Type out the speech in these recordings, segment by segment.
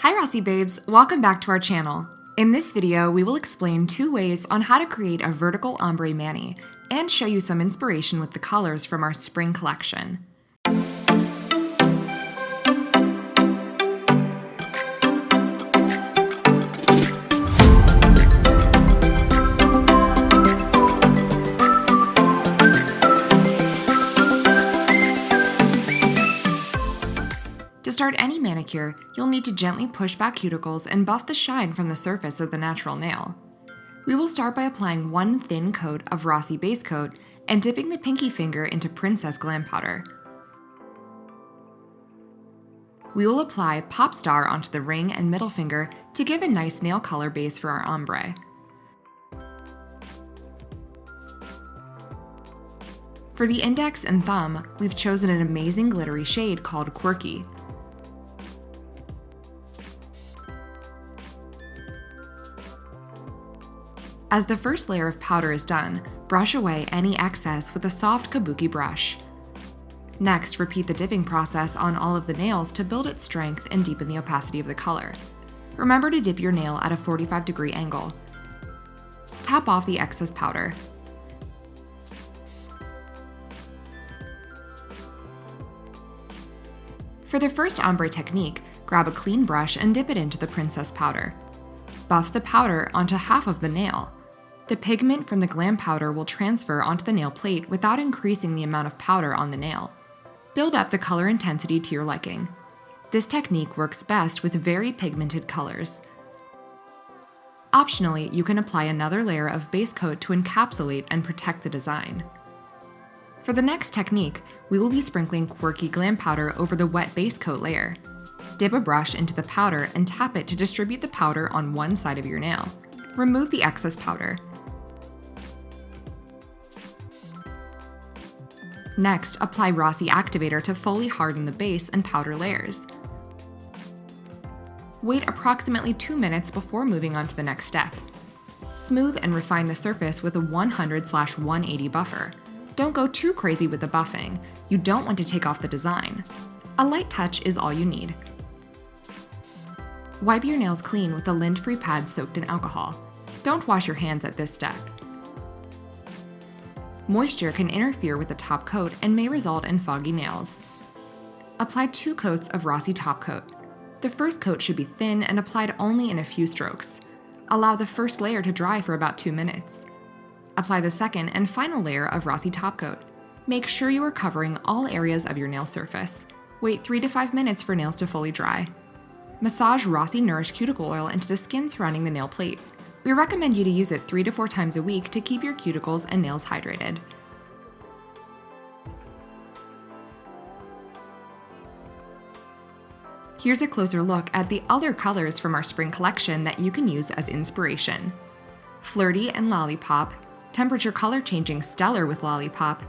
Hi Rossi babes, welcome back to our channel. In this video, we will explain 2 ways on how to create a vertical ombre mani and show you some inspiration with the colors from our spring collection. To start any manicure, you'll need to gently push back cuticles and buff the shine from the surface of the natural nail. We will start by applying 1 thin coat of Rossi base coat and dipping the pinky finger into Princess Glam powder. We will apply Pop Star onto the ring and middle finger to give a nice nail color base for our ombre. For the index and thumb, we've chosen an amazing glittery shade called Quirky. As the first layer of powder is done, brush away any excess with a soft kabuki brush. Next, repeat the dipping process on all of the nails to build its strength and deepen the opacity of the color. Remember to dip your nail at a 45-degree angle. Tap off the excess powder. For the first ombre technique, grab a clean brush and dip it into the princess powder. Buff the powder onto half of the nail. The pigment from the Glam powder will transfer onto the nail plate without increasing the amount of powder on the nail. Build up the color intensity to your liking. This technique works best with very pigmented colors. Optionally, you can apply another layer of base coat to encapsulate and protect the design. For the next technique, we will be sprinkling Quirky Glam powder over the wet base coat layer. Dip a brush into the powder and tap it to distribute the powder on one side of your nail. Remove the excess powder. Next, apply Rossi Activator to fully harden the base and powder layers. Wait approximately 2 minutes before moving on to the next step. Smooth and refine the surface with a 100/180 buffer. Don't go too crazy with the buffing. You don't want to take off the design. A light touch is all you need. Wipe your nails clean with a lint-free pad soaked in alcohol. Don't wash your hands at this step. Moisture can interfere with the top coat and may result in foggy nails. Apply 2 coats of Rossi top coat. The first coat should be thin and applied only in a few strokes. Allow the first layer to dry for about 2 minutes. Apply the second and final layer of Rossi top coat. Make sure you are covering all areas of your nail surface. Wait 3 to 5 minutes for nails to fully dry. Massage Rossi Nourish cuticle oil into the skin surrounding the nail plate. We recommend you to use it 3 to 4 times a week to keep your cuticles and nails hydrated. Here's a closer look at the other colors from our spring collection that you can use as inspiration. Flirty and Lollipop, temperature color changing stellar with Lollipop,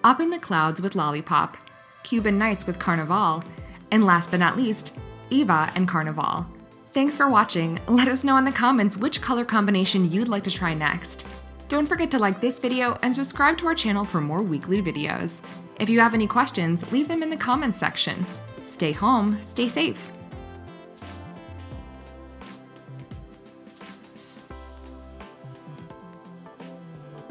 Up in the Clouds with Lollipop, Cuban Nights with Carnival, and last but not least, Eva and Carnival. Thanks for watching. Let us know in the comments which color combination you'd like to try next. Don't forget to like this video and subscribe to our channel for more weekly videos. If you have any questions, leave them in the comments section. Stay home, stay safe.